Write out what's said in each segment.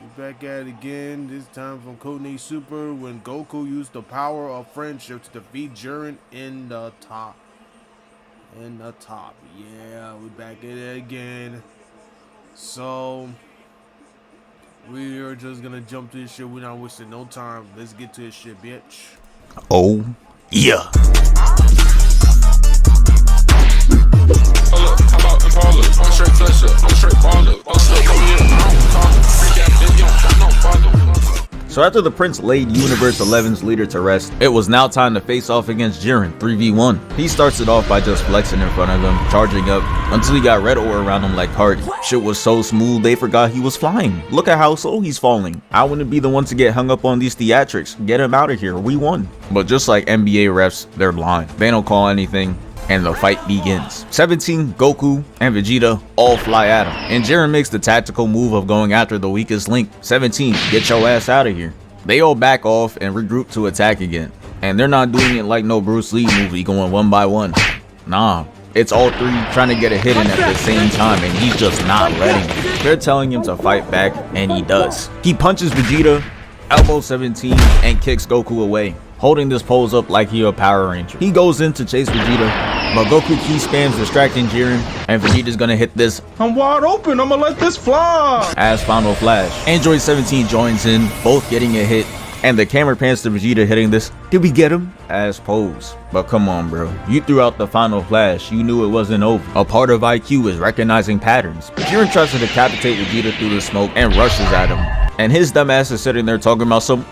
We're back at it again, this time from Codename Super, when Goku used the power of friendship to defeat Jiren in the top. Yeah, we're back at it again. So, we are just gonna jump to this shit. We're not wasting no time. Let's get to this shit, bitch. Oh, yeah. So after the prince laid Universe 11's leader to rest, it was now time to face off against Jiren 3v1. He starts it off by just flexing in front of them, charging up, until he got red ore around him like Hardy. Shit was so smooth they forgot he was flying. Look at how slow he's falling. I wouldn't be the one to get hung up on these theatrics. Get him out of here, we won. But just like NBA refs, they're blind. They don't call anything, and the fight begins. 17, Goku, and Vegeta all fly at him, and Jiren makes the tactical move of going after the weakest link. 17, get your ass out of here. They all back off and regroup to attack again, and they're not doing it like no Bruce Lee movie going one by one. Nah, it's all three trying to get a hit in at the same time, and he's just not letting it. They're telling him to fight back, and he does. He punches Vegeta, elbows 17, and kicks Goku away, holding this pose up like he a Power Ranger. He goes in to chase Vegeta, but Goku key spams distracting Jiren, and Vegeta's gonna hit this "I'm wide open, I'ma let this fly" as final flash. Android 17 joins in, both getting a hit, and the camera pans to Vegeta hitting this "did we get him" as pose. But come on bro, you threw out the final flash, you knew it wasn't over. A part of IQ is recognizing patterns. Jiren tries to decapitate Vegeta through the smoke and rushes at him, and his dumbass is sitting there talking about some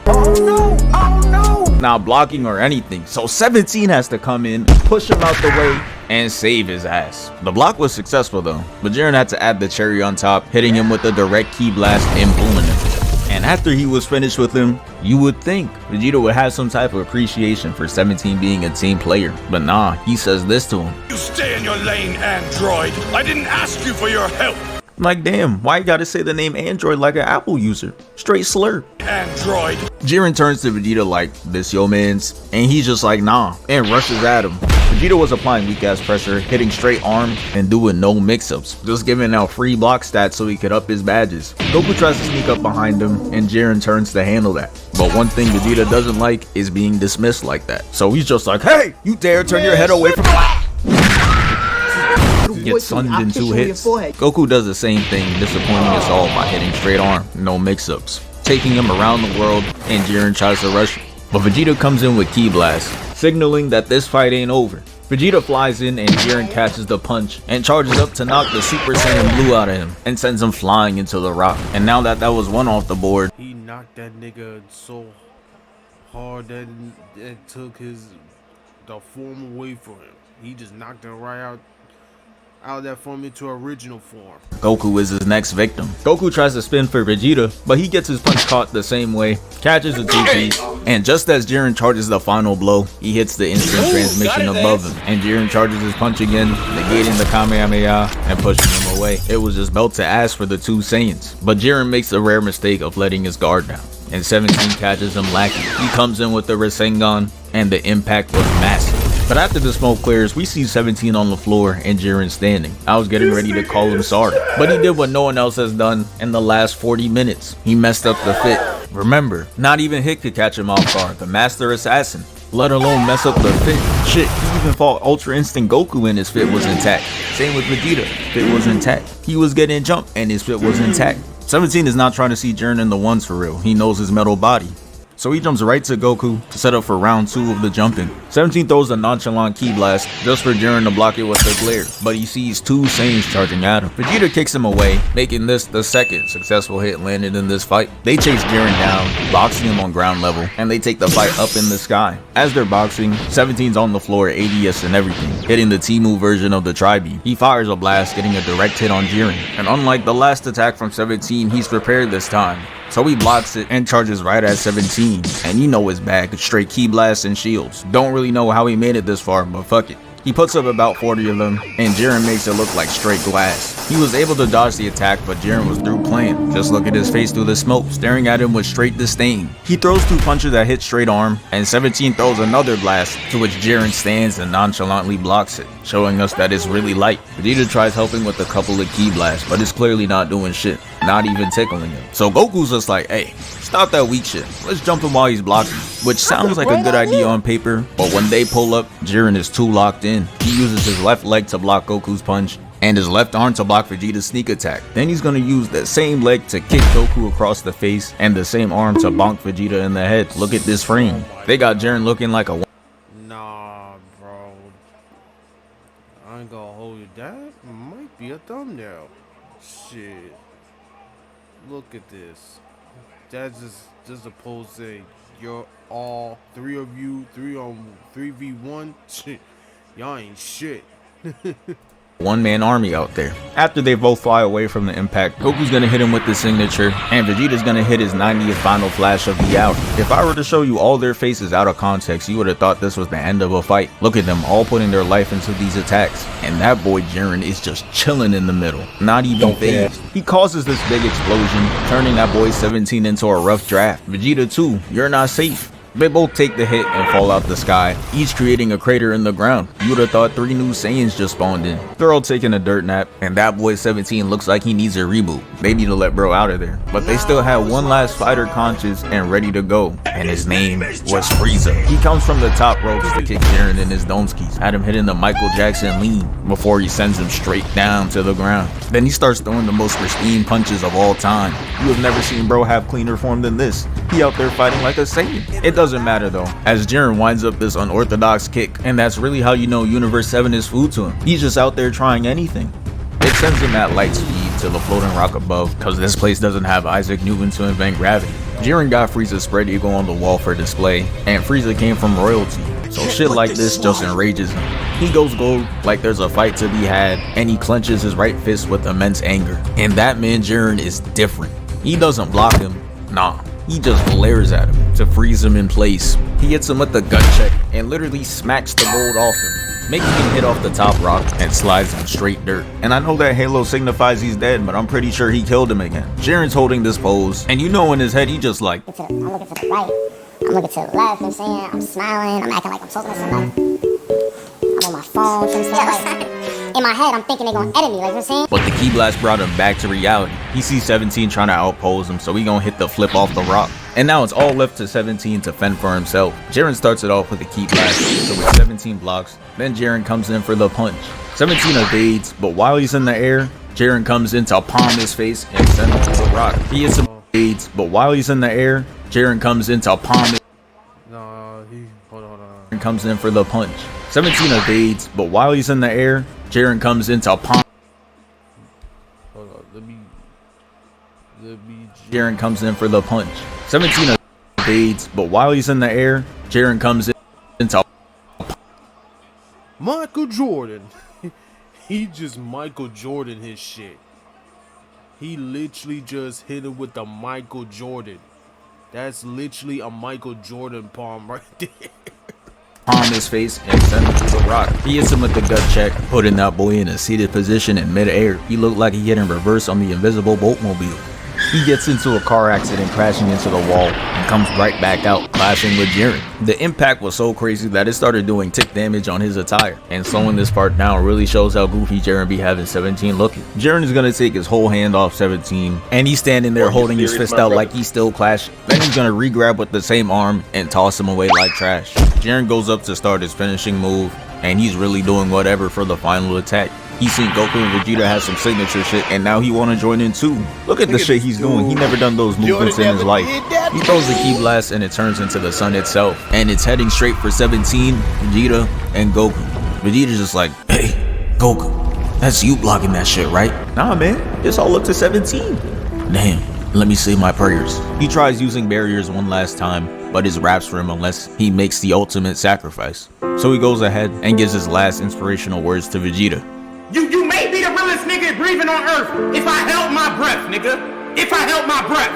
not blocking or anything. So 17 has to come in, push him out the way, and save his ass. The block was successful though, but Jiren had to add the cherry on top, hitting him with a direct ki blast and booming him. And after he was finished with him, you would think Vegeta would have some type of appreciation for 17 being a team player, but nah, he says this to him: "You stay in your lane, Android. I didn't ask you for your help." Like damn, why you gotta say the name Android like an Apple user? Straight slur. Android. Jiren turns to Vegeta like, "this yo mans," and he's just like nah, and rushes at him. Vegeta was applying weak ass pressure, hitting straight arm and doing no mix-ups, just giving out free block stats so he could up his badges. Goku tries to sneak up behind him, and Jiren turns to handle that. But one thing Vegeta doesn't like is being dismissed like that. So he's just like, "Hey, you dare turn your head away from me?" Gets sunned in 2 hits. Goku does the same thing, disappointing us all by hitting straight arm, no mix-ups, taking him around the world, and Jiren tries to rush him. But Vegeta comes in with Ki Blast, signaling that this fight ain't over. Vegeta flies in and Jiren catches the punch and charges up to knock the Super Saiyan Blue out of him and sends him flying into the rock. And now that was one off the board, He knocked that nigga so hard that it took the form away from him. He just knocked him right out of that form into original form. Goku is his next victim. Goku tries to spin for Vegeta, but he gets his punch caught the same way, catches a 2-piece, and just as Jiren charges the final blow, he hits the instant transmission above him, and Jiren charges his punch again, negating the Kamehameha and pushing him away. It was just belt to ass for the two Saiyans, but Jiren makes the rare mistake of letting his guard down, and 17 catches him lacking. He comes in with the Rasengan, and the impact was massive. But after the smoke clears, we see 17 on the floor and Jiren standing. I was getting ready to call him sorry, but he did what no one else has done in the last 40 minutes. He messed up the fit. Remember, not even Hit could catch him off guard, the master assassin, let alone mess up the fit. Shit, he even fought Ultra Instinct Goku and his fit was intact. Same with Vegeta, fit was intact. He was getting jumped and his fit was intact. 17 is not trying to see Jiren in the ones for real. He knows his metal body. So he jumps right to Goku to set up for round 2 of the jumping. 17 throws a nonchalant Ki Blast just for Jiren to block it with the glare, but he sees 2 Saiyans charging at him. Vegeta kicks him away, making this the second successful hit landed in this fight. They chase Jiren down, boxing him on ground level, and they take the fight up in the sky. As they're boxing, 17's on the floor, ADS and everything, hitting the T-move version of the Tri-Beam. He fires a blast, getting a direct hit on Jiren, and unlike the last attack from 17, he's prepared this time. So he blocks it and charges right at 17, and you know his bag, straight Ki Blasts and shields. Don't really know how he made it this far, but fuck it. He puts up about 40 of them, and Jiren makes it look like straight glass. He was able to dodge the attack, but Jiren was through playing. Just look at his face through the smoke, staring at him with straight disdain. He throws 2 punches that hit straight arm, and 17 throws another blast, to which Jiren stands and nonchalantly blocks it, showing us that it's really light. Vegeta tries helping with a couple of Ki Blasts, but it's clearly not doing shit. not even tickling him. So Goku's just like, hey, stop that weak shit. Let's jump him while he's blocking. Which sounds like a good idea on paper, but when they pull up, Jiren is too locked in. He uses his left leg to block Goku's punch and his left arm to block Vegeta's sneak attack. Then he's gonna use that same leg to kick Goku across the face and the same arm to bonk Vegeta in the head. Look at this frame. They got Jiren looking like a... Nah, bro. I ain't gonna hold you. That might be a thumbnail. Shit. Look at this. That's just opposed to you're all three of you, 3v1. Shit. Y'all ain't shit. one-man army out there. After they both fly away from the impact, Goku's gonna hit him with the signature, and Vegeta's gonna hit his 90th final flash of the hour. If I were to show you all their faces out of context, you would have thought this was the end of a fight. Look at them all putting their life into these attacks, and that boy Jiren is just chilling in the middle, not even phased. He causes this big explosion, turning that boy 17 into a rough draft. Vegeta too, you're not safe. They both take the hit and fall out the sky, each creating a crater in the ground. You would have thought 3 new Saiyans just spawned in. They're all taking a dirt nap, and that boy 17 looks like he needs a reboot. They need to let bro out of there. But they still had one last fighter conscious and ready to go, and his name was Frieza. He comes from the top ropes to kick Jiren in his donskis, had him hitting the Michael Jackson lean before he sends him straight down to the ground. Then he starts throwing the most pristine punches of all time. You have never seen bro have cleaner form than this. He out there fighting like a Saiyan. It doesn't matter though, as Jiren winds up this unorthodox kick, and that's really how you know Universe 7 is food to him. He's just out there trying anything. It sends him at light speed to the floating rock above, cause this place doesn't have Isaac Newton to invent gravity. Jiren got Frieza's spread eagle on the wall for display, and Frieza came from royalty, so shit like this just enrages him. He goes gold like there's a fight to be had, and he clenches his right fist with immense anger. And that man Jiren is different. He doesn't block him, nah. He just glares at him to freeze him in place. He hits him with the gut check and literally smacks the gold off him, making him hit off the top rock and slides him straight dirt. And I know that halo signifies he's dead, but I'm pretty sure he killed him again. Jiren's holding this pose, and you know in his head he just like, I'm looking to the right, I'm looking to the left, you know what I'm saying? I'm smiling, I'm acting like I'm talking to somebody. I'm on my phone, you know what I'm saying? Like, in my head, I'm thinking they're gonna edit me, like, you know what I'm saying? But the ki blast brought him back to reality. He sees 17 trying to outpose him, so he gonna hit the flip off the rock. And now it's all left to 17 to fend for himself. Jiren starts it off with a ki blast, so with 17 blocks, then Jiren comes in for the punch. 17 evades, but while he's in the air, Jiren comes in to palm his face and send him to the rock. He hits some evades, but while he's in the air, Jiren comes in to palm his... Hold on. comes in for the punch. 17 evades, but while he's in the air, Jiren comes in to palm... Hold on, let me Jiren comes in for the punch. 17 evades, but while he's in the air, Jiren comes in to... Michael Jordan. He just Michael Jordan his shit. He literally just hit him with the Michael Jordan. That's literally a Michael Jordan palm right there. Palm his face and send him to the rock. He hits him with the gut check, putting that boy in a seated position in midair. He looked like he hit in reverse on the invisible boatmobile. He gets into a car accident, crashing into the wall, and comes right back out, clashing with Jiren. The impact was so crazy that it started doing tick damage on his attire, and slowing this part down really shows how goofy Jiren be having 17 looking. Jiren is gonna take his whole hand off 17, and he's standing there holding his fist out like he's still clashing. Then he's gonna re-grab with the same arm and toss him away like trash. Jiren goes up to start his finishing move, and he's really doing whatever for the final attack. He's seen Goku and Vegeta have some signature shit, and now he wanna join in too. Look at the shit he's doing. He never done those movements in his life. He throws the ki blast and it turns into the sun itself, and it's heading straight for 17, Vegeta, and Goku. Vegeta's just like, hey, Goku, that's you blocking that shit, right? Nah, man, it's all up to 17. Damn, let me say my prayers. He tries using barriers one last time, but it's raps for him unless he makes the ultimate sacrifice. So he goes ahead and gives his last inspirational words to Vegeta. You may be the realest nigga breathing on earth if I held my breath, nigga. If I held my breath.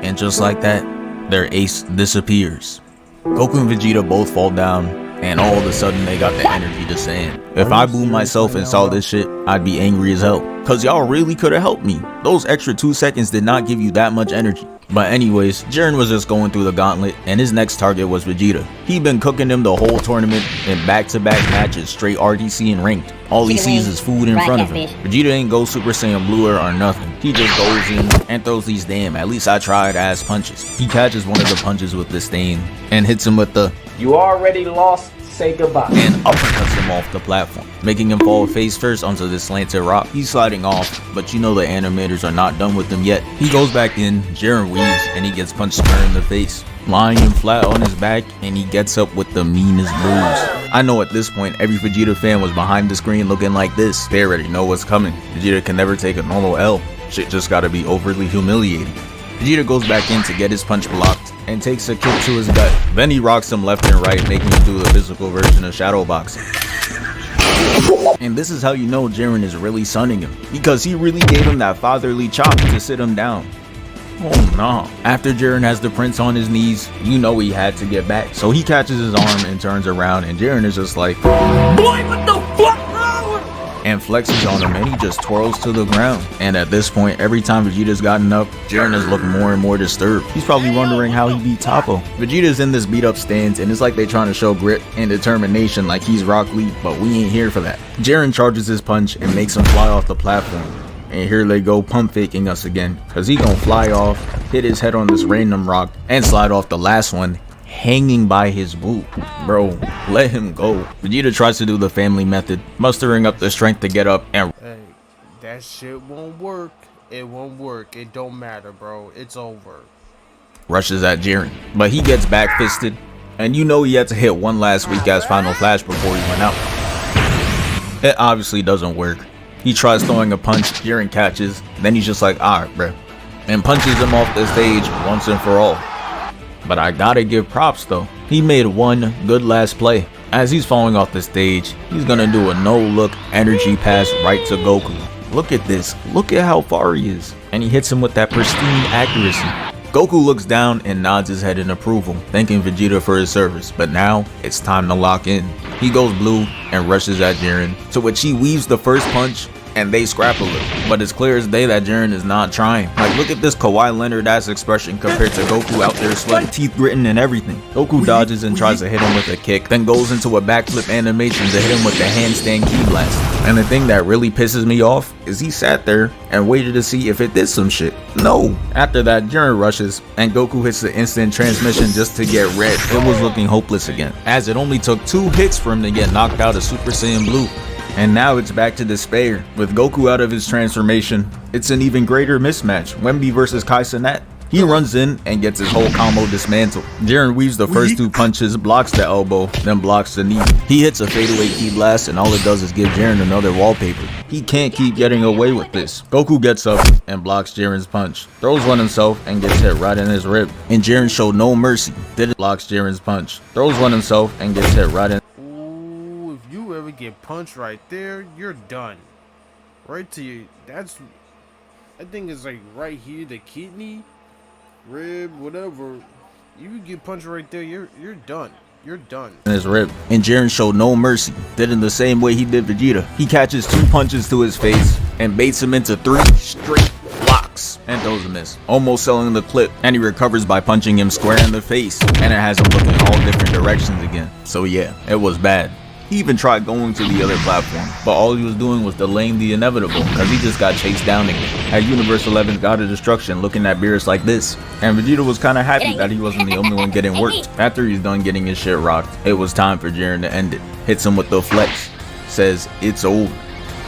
And just like that, their ace disappears. Goku and Vegeta both fall down, and all of a sudden they got the energy to sand. If I boomed myself and saw this shit, I'd be angry as hell. Cause y'all really could have helped me. Those extra 2 seconds did not give you that much energy. But anyways, Jiren was just going through the gauntlet, and his next target was Vegeta. He'd been cooking him the whole tournament in back-to-back matches, straight RDC and ranked. All he sees is food in front of him. Vegeta ain't go Super Saiyan Blue or nothing. He just goes in and throws these damn, at least I tried, ass punches. He catches one of the punches with disdain and hits him with the "You already lost, say goodbye," and uppercuts him off the platform, making him fall face first onto this slanted rock. He's sliding off, but you know the animators are not done with him yet. He goes back in, Jiren weaves, and he gets punched square in the face, lying him flat on his back, and he gets up with the meanest bruise. I know at this point every Vegeta fan was behind the screen looking like this. They already know what's coming. Vegeta can never take a normal L. Shit just gotta be overly humiliating. Vegeta goes back in to get his punch blocked and takes a kick to his gut. Then he rocks him left and right, making him do the physical version of shadow boxing. And this is how you know Jiren is really sunning him, because he really gave him that fatherly chop to sit him down. Oh no. After Jiren has the prince on his knees, you know he had to get back. So he catches his arm and turns around, and Jiren is just like, "Boy, what the fuck?" and flexes on him, and he just twirls to the ground. And at this point, every time Vegeta's gotten up, Jiren is looking more and more disturbed. He's probably wondering how he beat Toppo. Vegeta's in this beat up stance, and it's like they trying to show grit and determination like he's Rock Lee, but we ain't here for that. Jiren charges his punch and makes him fly off the platform. And here they go pump faking us again, cause he gonna fly off, hit his head on this random rock, and slide off the last one, hanging by his boot. Bro, let him go. Vegeta tries to do the family method, mustering up the strength to get up and Hey, that shit won't work. It won't work. It don't matter, bro. It's over. rushes at Jiren. But he gets back fisted, and you know he had to hit one last weak ass final flash before he went out. It obviously doesn't work. He tries throwing a punch, Jiren catches, then he's just like, alright bro, and punches him off the stage once and for all. But I gotta give props though, he made one good last play. As he's falling off the stage, he's gonna do a no-look energy pass right to Goku. Look at this, look at how far he is, and he hits him with that pristine accuracy. Goku looks down and nods his head in approval, thanking Vegeta for his service, but now it's time to lock in. He goes blue and rushes at Jiren, to which he weaves the first punch and they scrap a little, but it's clear as day that Jiren is not trying. Like, look at this Kawhi Leonard ass expression compared to Goku out there sweating, teeth gritting and everything. Goku dodges and tries to hit him with a kick, then goes into a backflip animation to hit him with the handstand ki blast. And the thing that really pisses me off is he sat there and waited to see if it did some shit. No. After that, Jiren rushes and Goku hits the instant transmission just to get red. It was looking hopeless again, as it only took 2 hits for him to get knocked out of Super Saiyan Blue. And now it's back to despair. With Goku out of his transformation, it's an even greater mismatch. Wemby versus Kai Cenat. He runs in and gets his whole combo dismantled. Jiren weaves the first 2 punches, blocks the elbow, then blocks the knee. He hits a fadeaway ki blast, and all it does is give Jiren another wallpaper. He can't keep getting away with this. Goku gets up and blocks Jiren's punch, throws one himself and gets hit right in his rib. And Jiren showed no mercy. Blocks Jiren's punch, throws one himself and gets hit right in. Ooh, if you ever get punched right there, you're done. Right to you. That's, I think it's like right here, the kidney, rib, whatever. You get punched right there, you're done. You're done. In his rib. And Jiren showed no mercy. Did in the same way he did Vegeta. He catches 2 punches to his face and baits him into 3 straight blocks and throws a miss, almost selling the clip. And he recovers by punching him square in the face, and it has him looking all different directions again. So yeah, it was bad. He even tried going to the other platform, but all he was doing was delaying the inevitable, because he just got chased down again. At Universe 11's God of Destruction, looking at Beerus like this, and Vegeta was kinda happy that he wasn't the only one getting worked. After he's done getting his shit rocked, it was time for Jiren to end it. Hits him with the flex, says it's over.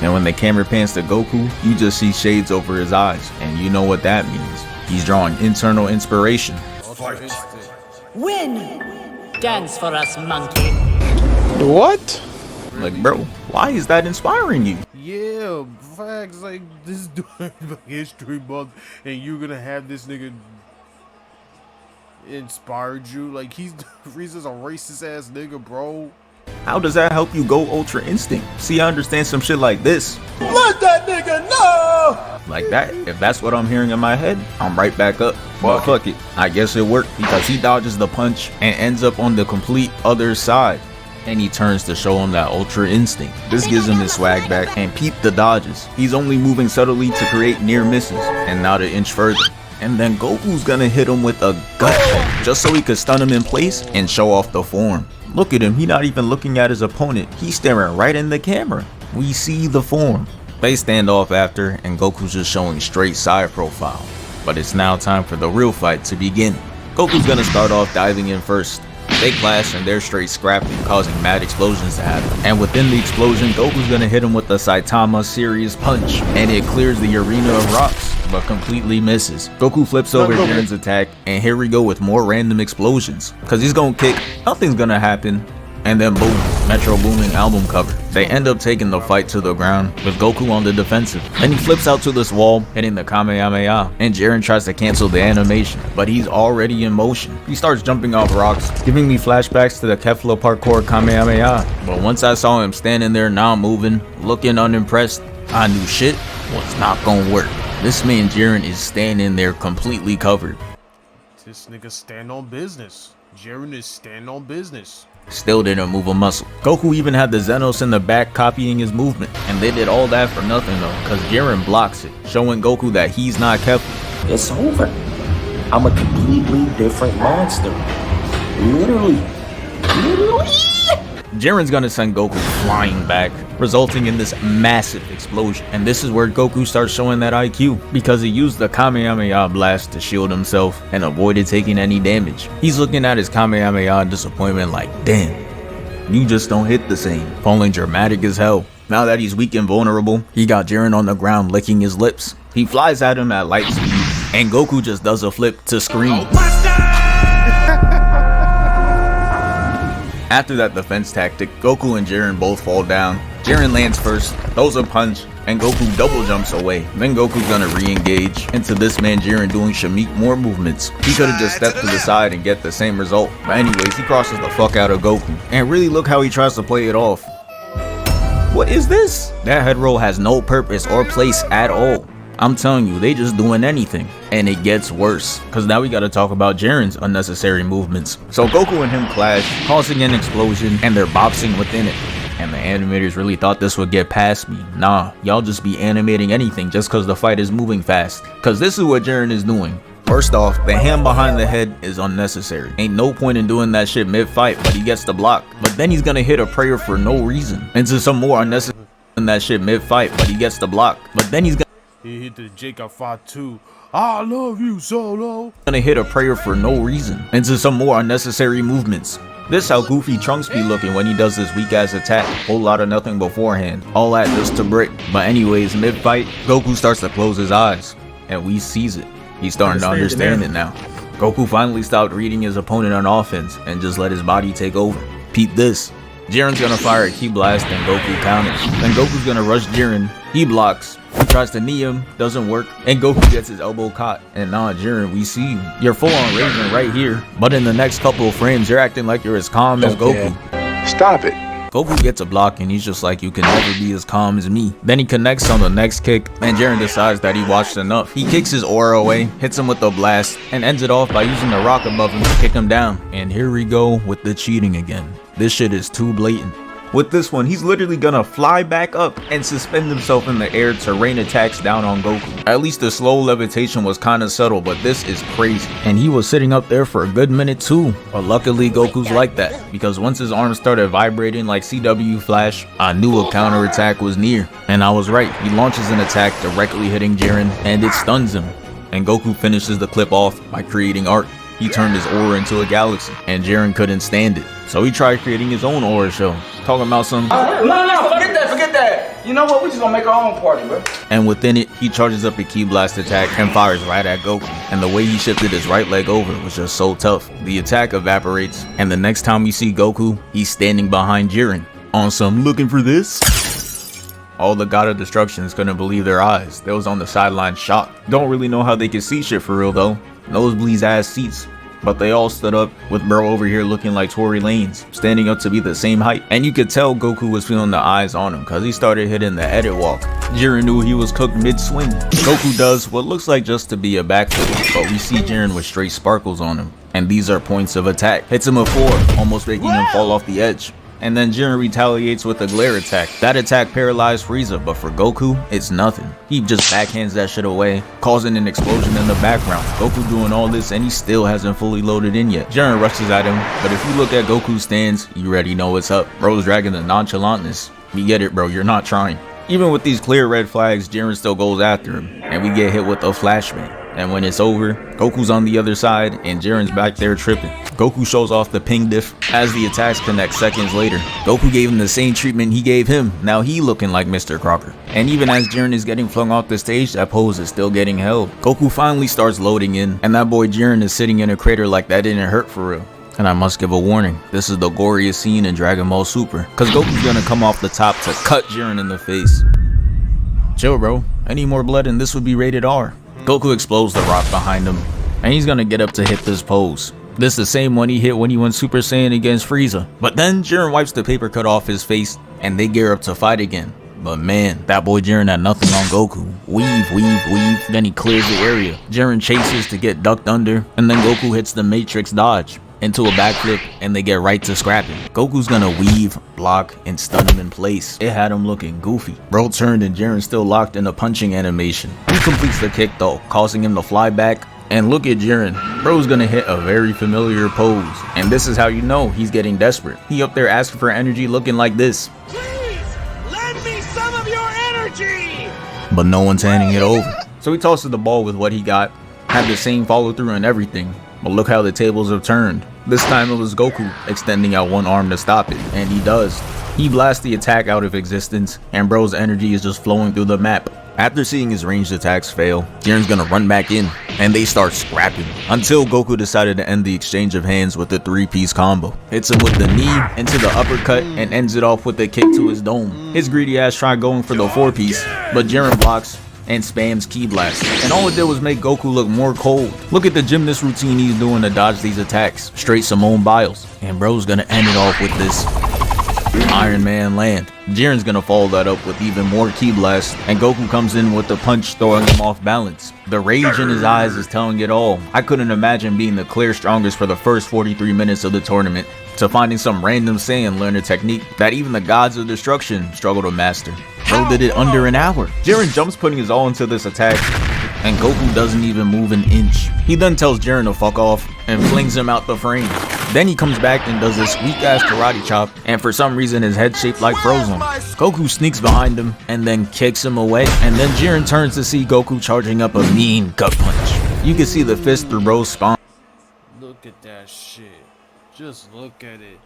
And when the camera pans to Goku, you just see shades over his eyes, and you know what that means. He's drawing internal inspiration. Win! Dance for us, monkey. What? Like, bro, why is that inspiring you? Yeah, facts, like this during History Month, and you're gonna have this nigga inspired you? Like, Frieza's a racist ass nigga, bro. How does that help you go Ultra Instinct? See, I understand some shit like this. Let that nigga know! Like that, if that's what I'm hearing in my head, I'm right back up. But fuck it, I guess it worked, because he dodges the punch and ends up on the complete other side. and he turns to show him that Ultra Instinct. This gives him his swag back, and peep the dodges. He's only moving subtly to create near misses, and not an inch further. And then Goku's gonna hit him with a gut punch, just so he could stun him in place and show off the form. Look at him, he not even looking at his opponent, he's staring right in the camera. We see the form. They stand off after, and Goku's just showing straight side profile. But it's now time for the real fight to begin. Goku's gonna start off diving in first. They clash and they're straight scrapping, causing mad explosions to happen. And within the explosion, Goku's gonna hit him with the Saitama Serious Punch, and it clears the arena of rocks, but completely misses. Goku flips over Jiren's attack, and here we go with more random explosions. Cause he's gonna kick, nothing's gonna happen, and then boom, Metro Boomin album cover. They end up taking the fight to the ground with Goku on the defensive. Then he flips out to this wall, hitting the Kamehameha, and Jiren tries to cancel the animation, but he's already in motion. He starts jumping off rocks, giving me flashbacks to the Kefla parkour Kamehameha. But once I saw him standing there not moving, looking unimpressed, I knew shit was not gonna work. This man Jiren is standing there completely covered. This nigga stand on business. Jiren is stand on business. Still didn't move a muscle. Goku even had the Xenos in the back copying his movement, and they did all that for nothing though, cause Jiren blocks it, showing Goku that he's not Kefla. It's over. I'm a completely different monster. Literally. Jiren's gonna send Goku flying back, resulting in this massive explosion. And this is where Goku starts showing that IQ, because he used the Kamehameha blast to shield himself and avoided taking any damage. He's looking at his Kamehameha in disappointment like, damn, you just don't hit the same. Falling dramatic as hell. Now that he's weak and vulnerable, he got Jiren on the ground licking his lips. He flies at him at light speed, and Goku just does a flip to scream. After that defense tactic, Goku and Jiren both fall down. Jiren lands first, throws a punch, and Goku double jumps away. Then Goku's gonna re-engage into this man Jiren doing Shamik more movements. He could've just stepped to the side and get the same result. But anyways, he crosses the fuck out of Goku. And really look how he tries to play it off. What is this? That head roll has no purpose or place at all. I'm telling you, they just doing anything. And it gets worse, cause now we gotta talk about Jiren's unnecessary movements. So Goku and him clash, causing an explosion, and they're boxing within it. And the animators really thought this would get past me. Nah, y'all just be animating anything just cause the fight is moving fast. Cause this is what Jiren is doing. First off, the hand behind the head is unnecessary. Ain't no point in doing that shit mid-fight, but he gets the block. But then he's gonna hit a prayer for no reason. Into some more unnecessary that shit mid-fight, but he gets the block. But then he's gonna He hit the Jacob 5-2. I love you, Solo. Gonna hit a prayer for no reason. Into some more unnecessary movements. This how goofy Trunks be looking when he does this weak ass attack. Whole lot of nothing beforehand. All that just to brick. But anyways, mid-fight, Goku starts to close his eyes. And we sees it. He's starting to understand it now. Goku finally stopped reading his opponent on offense and just let his body take over. Peep this. Jiren's gonna fire a Ki Blast and Goku counters. Then Goku's gonna rush Jiren. He blocks. He tries to knee him, doesn't work, and Goku gets his elbow caught. And nah, Jiren, we see you. You're full on raging right here, but in the next couple of frames, you're acting like you're as calm as Goku. Stop it. Goku gets a block and he's just like, you can never be as calm as me. Then he connects on the next kick, and Jiren decides that he watched enough. He kicks his aura away, hits him with a blast, and ends it off by using the rock above him to kick him down. And here we go with the cheating again. This shit is too blatant. With this one, he's literally gonna fly back up and suspend himself in the air to rain attacks down on Goku. At least the slow levitation was kinda subtle, but this is crazy. And he was sitting up there for a good minute too. But luckily Goku's like that, because once his arms started vibrating like CW Flash, I knew a counter attack was near. And I was right, he launches an attack directly hitting Jiren, and it stuns him. And Goku finishes the clip off by creating art. He turned his aura into a galaxy, and Jiren couldn't stand it. So he tried creating his own aura show, talking about some No, forget that. You know what, we just gonna make our own party, bro. And within it, he charges up a Ki Blast attack and fires right at Goku. And the way he shifted his right leg over was just so tough. The attack evaporates, and the next time we see Goku, he's standing behind Jiren. On some looking for this? All the God of Destructions couldn't believe their eyes. They was on the sideline shocked. Don't really know how they could see shit for real though. Nosebleeds ass seats. But they all stood up, with bro over here looking like Tory Lanez, standing up to be the same height. And you could tell Goku was feeling the eyes on him, cause he started hitting the edit walk. Jiren knew he was cooked mid-swing. Goku does what looks like just to be a backflip, but we see Jiren with straight sparkles on him. And these are points of attack. Hits him with 4, almost making him fall off the edge. and then Jiren retaliates with a glare attack. That attack paralyzed Frieza, but for Goku, it's nothing. He just backhands that shit away, causing an explosion in the background. Goku doing all this and he still hasn't fully loaded in yet. Jiren rushes at him, but if you look at Goku's stance, you already know what's up. Bro's dragging the nonchalantness. We get it, bro, you're not trying. Even with these clear red flags, Jiren still goes after him, and we get hit with a flashbang. And when it's over, Goku's on the other side, and Jiren's back there tripping. Goku shows off the ping diff as the attacks connect seconds later. Goku gave him the same treatment he gave him, now he looking like Mr. Crocker. And even as Jiren is getting flung off the stage, that pose is still getting held. Goku finally starts loading in, and that boy Jiren is sitting in a crater like that didn't hurt for real. And I must give a warning, this is the goriest scene in Dragon Ball Super, cause Goku's gonna come off the top to cut Jiren in the face. Chill, bro, any more blood and this would be rated R. Goku explodes the rock behind him, and he's gonna get up to hit this pose. This is the same one he hit when he went Super Saiyan against Frieza. But then Jiren wipes the paper cut off his face, and they gear up to fight again. But man, that boy Jiren had nothing on Goku. Weave, then he clears the area. Jiren chases to get ducked under, and then Goku hits the Matrix dodge into a backflip, and they get right to scrapping. Goku's gonna weave, block, and stun him in place. It had him looking goofy. Bro turned and Jiren still locked in a punching animation. He completes the kick though, causing him to fly back. And look at Jiren, bro's gonna hit a very familiar pose. And this is how you know he's getting desperate. He up there asking for energy looking like this. Please, lend me some of your energy! But no one's handing it over. So he tosses the ball with what he got, had the same follow through and everything. But look how the tables have turned. This time it was Goku extending out one arm to stop it, and he does. He blasts the attack out of existence, and bro's energy is just flowing through the map. After seeing his ranged attacks fail, Jiren's gonna run back in, and they start scrapping, until Goku decided to end the exchange of hands with the 3-piece combo. Hits him with the knee into the uppercut, and ends it off with a kick to his dome. His greedy ass tried going for the 4-piece, but Jiren blocks and spams Ki Blast, and all it did was make Goku look more cold. Look at the gymnast routine he's doing to dodge these attacks, straight Simone Biles, and bro's gonna end it off with this Iron Man land. Jiren's gonna follow that up with even more Ki Blast, and Goku comes in with the punch throwing him off balance. The rage in his eyes is telling it all. I couldn't imagine being the clear strongest for the first 43 minutes of the tournament, to finding some random Saiyan learn a technique that even the gods of destruction struggle to master. Bro did it under an hour. Jiren jumps putting his all into this attack, and Goku doesn't even move an inch. He then tells Jiren to fuck off and flings him out the frame. Then he comes back and does this weak ass karate chop, and for some reason his head's shaped like Frozen. Goku sneaks behind him and then kicks him away, and then Jiren turns to see Goku charging up a mean gut punch. You can see the fist through bro's spine. Look at that shit. Just look at it.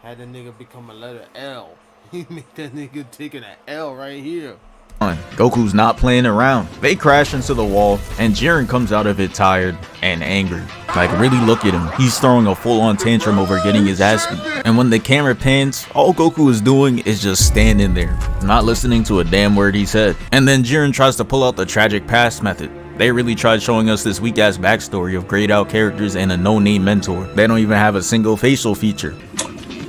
Had the nigga become a letter L. He made that nigga taking an L right here. Goku's not playing around. They crash into the wall, and Jiren comes out of it tired and angry. Like, really look at him. He's throwing a full-on tantrum over getting his ass beat. And when the camera pans, all Goku is doing is just standing there, not listening to a damn word he said. And then Jiren tries to pull out the tragic past method. They really tried showing us this weak-ass backstory of grayed out characters and a no-name mentor. They don't even have a single facial feature.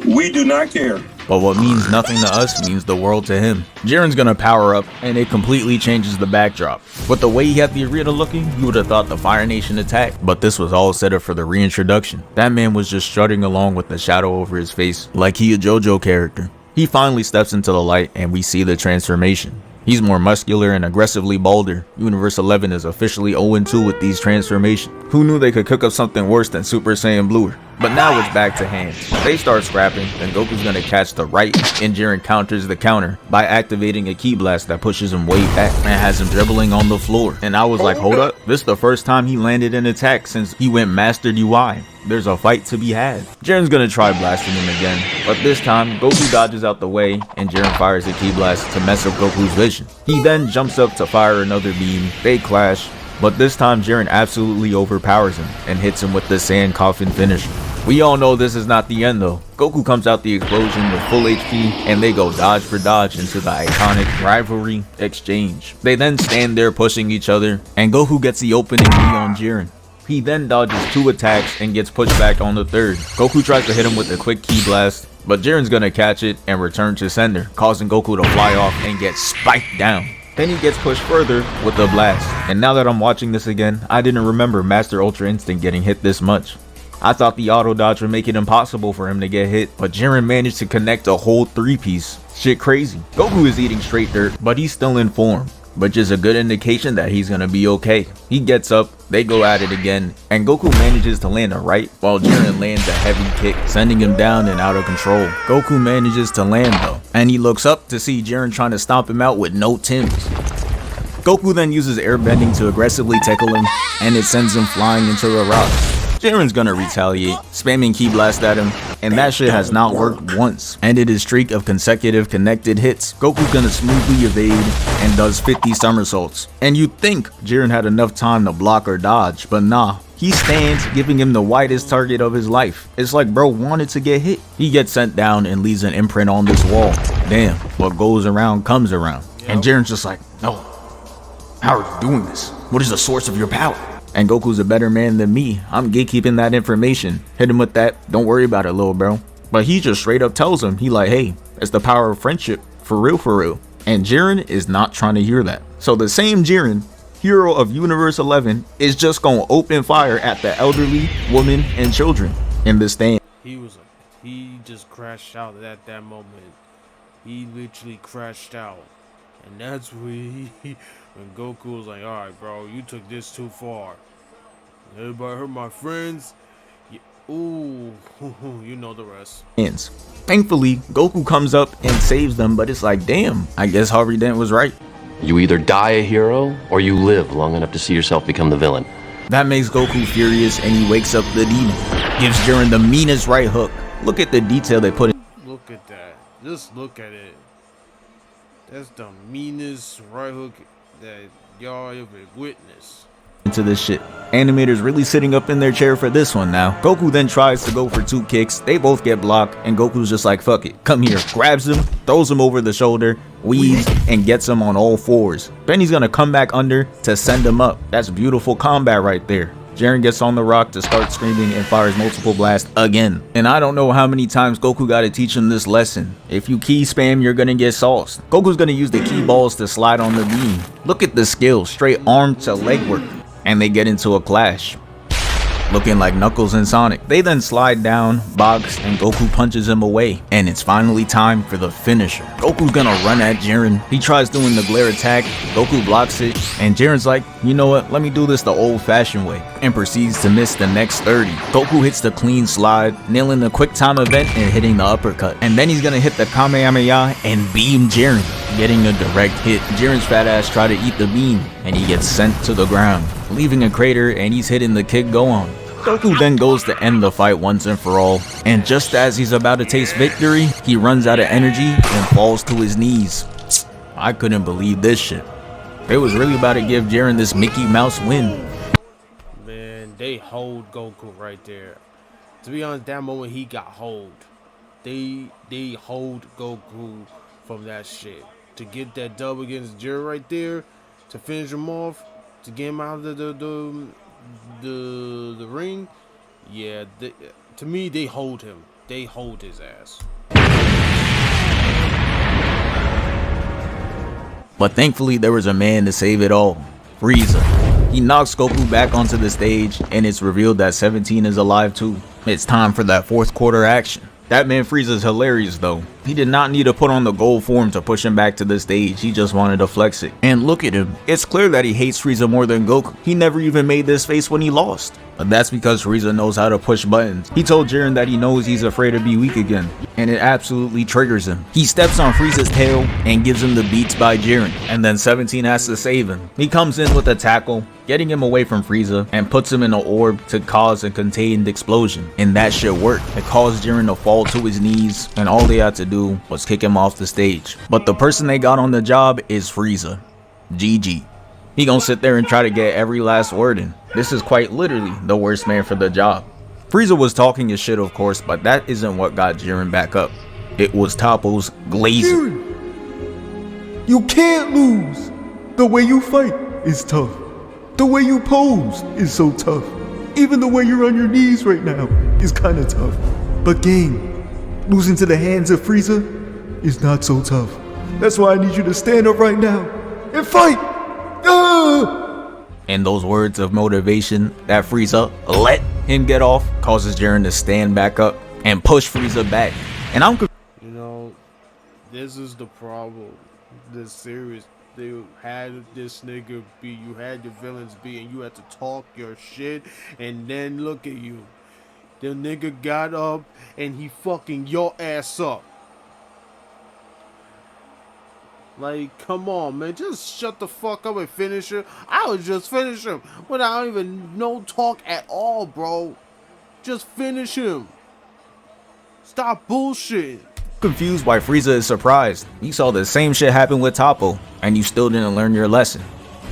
We do not care. But what means nothing to us means the world to him. Jiren's gonna power up, and it completely changes the backdrop. With the way he had the arena looking, you would have thought the Fire Nation attacked, but this was all set up for the reintroduction. That man was just strutting along with the shadow over his face, like he a JoJo character. He finally steps into the light, and we see the transformation. He's more muscular and aggressively bolder. Universe 11 is officially 0-2 with these transformations. Who knew they could cook up something worse than Super Saiyan Blue? But now it's back to hands. They start scrapping, and Goku's gonna catch the right, and Jiren counters the counter by activating a Ki Blast that pushes him way back and has him dribbling on the floor. And I was like, hold up, this is the first time he landed an attack since he went Mastered UI. There's a fight to be had. Jiren's gonna try blasting him again, but this time Goku dodges out the way, and Jiren fires a Ki Blast to mess up Goku's vision. He then jumps up to fire another beam. They clash, but this time Jiren absolutely overpowers him and hits him with the Sand Coffin finisher. We all know this is not the end though. Goku comes out the explosion with full HP, and they go dodge for dodge into the iconic rivalry exchange. They then stand there pushing each other, and Goku gets the opening knee on Jiren. He then dodges 2 attacks and gets pushed back on the 3rd. Goku tries to hit him with a quick Ki Blast, but Jiren's gonna catch it and return to sender, causing Goku to fly off and get spiked down. Then he gets pushed further with the blast. And now that I'm watching this again, I didn't remember Master Ultra Instinct getting hit this much. I thought the auto dodge would make it impossible for him to get hit, but Jiren managed to connect a whole 3-piece. Shit crazy. Goku is eating straight dirt, but he's still in form, which is a good indication that he's gonna be okay. He gets up, they go at it again, and Goku manages to land a right, while Jiren lands a heavy kick, sending him down and out of control. Goku manages to land though, and he looks up to see Jiren trying to stomp him out with no Tims. Goku then uses airbending to aggressively tackle him, and it sends him flying into a rock. Jiren's gonna retaliate, spamming Ki Blast at him, and that shit has not worked once. Ended his streak of consecutive connected hits. Goku's gonna smoothly evade and does 50 somersaults. And you'd think Jiren had enough time to block or dodge, but nah. He stands, giving him the widest target of his life. It's like bro wanted to get hit. He gets sent down and leaves an imprint on this wall. Damn, what goes around comes around. And Jiren's just like, no, how are you doing this? What is the source of your power? And Goku's a better man than me. I'm gatekeeping that information. Hit him with that. Don't worry about it, little bro. But he just straight up tells him, he like, hey, it's the power of friendship. For real, for real. And Jiren is not trying to hear that. So the same Jiren, hero of Universe 11, is just gonna open fire at the elderly, women, and children in this stand. He just crashed out at that moment. He literally crashed out. And that's when when Goku was like, alright bro, you took this too far. Everybody hurt my friends. Ooh, you know the rest. Thankfully, Goku comes up and saves them, but it's like, damn, I guess Harvey Dent was right. You either die a hero, or you live long enough to see yourself become the villain. That makes Goku furious, and he wakes up the demon. Gives Jiren the meanest right hook. Look at the detail they put in. Look at that. Just look at it. That's the meanest right hook that y'all ever witnessed. Into this shit. Animators really sitting up in their chair for this one now. Goku then tries to go for 2 kicks. They both get blocked, and Goku's just like, fuck it, come here. Grabs him, throws him over the shoulder, weaves, and gets him on all 4s. Then he's gonna come back under to send him up. That's beautiful combat right there. Jiren gets on the rock to start screaming and fires multiple blasts again. And I don't know how many times Goku gotta teach him this lesson. If you key spam, you're gonna get sauced. Goku's gonna use the key balls to slide on the beam. Look at the skill, straight arm to leg work. And they get into a clash, looking like Knuckles and Sonic. They then slide down, box, and Goku punches him away. And it's finally time for the finisher. Goku's gonna run at Jiren. He tries doing the glare attack, Goku blocks it, and Jiren's like, you know what, let me do this the old-fashioned way, and proceeds to miss the next 30. Goku hits the clean slide, nailing the quick time event and hitting the uppercut. And then he's gonna hit the Kamehameha and beam Jiren, getting a direct hit. Jiren's fat ass try to eat the beam, and he gets sent to the ground, leaving a crater, and he's hitting the kick go on. Goku then goes to end the fight once and for all, and just as he's about to taste victory, he runs out of energy and falls to his knees. I couldn't believe this shit. They was really about to give Jiren this Mickey Mouse win. Man, they hold Goku right there. To be honest, that moment he got hold. They hold Goku from that shit. To get that dub against Jiren right there, to finish him off, to get him out of the ring, yeah, to me they hold him. They hold his ass. But thankfully there was a man to save it all. Frieza. He knocks Goku back onto the stage, and it's revealed that 17 is alive too. It's time for that 4th quarter action. That man Frieza's hilarious though. He did not need to put on the gold form to push him back to the stage, he just wanted to flex it. And look at him, it's clear that he hates Frieza more than Goku. He never even made this face when he lost. But that's because Frieza knows how to push buttons. He told Jiren that he knows he's afraid to be weak again, and it absolutely triggers him. He steps on Frieza's tail and gives him the beats by Jiren, and then 17 has to save him. He comes in with a tackle, getting him away from Frieza, and puts him in an orb to cause a contained explosion. And that shit worked. It caused Jiren to fall to his knees, and all they had to do was kick him off the stage. But the person they got on the job is Frieza. GG. He gonna sit there and try to get every last word in. This is quite literally the worst man for the job. Frieza was talking his shit of course, but that isn't what got Jiren back up. It was Toppo's glazing. Jiren, you can't lose. The way you fight is tough. The way you pose is so tough. Even the way you're on your knees right now is kinda tough. But gang, losing to the hands of Frieza is not so tough. That's why I need you to stand up right now and fight! And those words of motivation that Frieza let Him get off causes Jiren to stand back up and push Frieza back. And I'm You know, this is the problem. This series, they had this nigga be, you had your villains be, and you had to talk your shit, and then look at you. The nigga got up and he fucking your ass up. Like, come on, man. Just shut the fuck up and finish him. I would just finish him without even no talk at all, bro. Just finish him. Stop bullshit. confused why Frieza is surprised. You saw the same shit happen with Toppo, and you still didn't learn your lesson.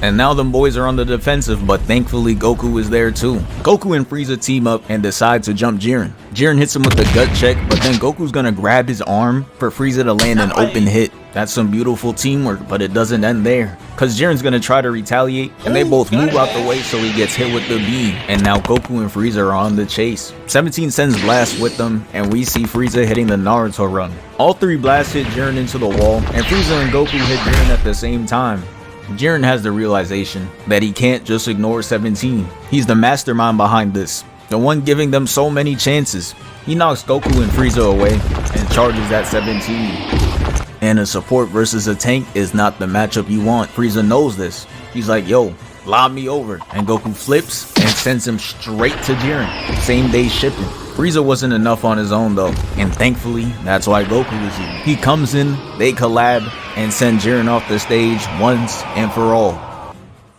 And now them boys are on the defensive, but thankfully Goku is there too. Goku and Frieza team up and decide to jump Jiren. Jiren hits him with a gut check, but then Goku's gonna grab his arm for Frieza to land an open hit. That's some beautiful teamwork, but it doesn't end there. Cause Jiren's gonna try to retaliate, and they both move out the way so he gets hit with the beam. And now Goku and Frieza are on the chase. 17 sends blasts with them, and we see Frieza hitting the Naruto run. All three blasts hit Jiren into the wall, and Frieza and Goku hit Jiren at the same time. Jiren has the realization that he can't just ignore 17. He's the mastermind behind this, the one giving them so many chances. He knocks Goku and Frieza away and charges at 17. And a support versus a tank is not the matchup you want. Frieza knows this. He's like, yo, lob me over. And Goku flips and sends him straight to Jiren. Same day shipping. Frieza wasn't enough on his own though, and thankfully, that's why Goku is here. He comes in, they collab, and send Jiren off the stage once and for all.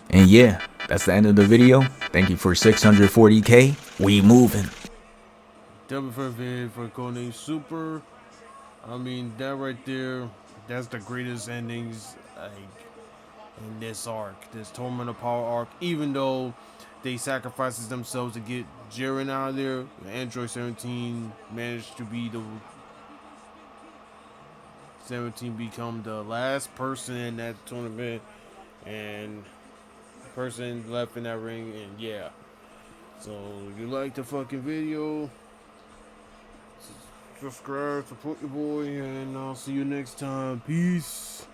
And yeah, that's the end of the video. Thank you for 640k. We moving. Double for vid for Codename Super. I mean, that right there, that's the greatest endings like in this arc, this Tournament of Power arc. Even though they sacrifices themselves to get Jiren out of there, Android 17 managed to be the 17 become the last person in that tournament and person left in that ring, and yeah. So if you like the fucking video, subscribe, support your boy, and I'll see you next time. Peace.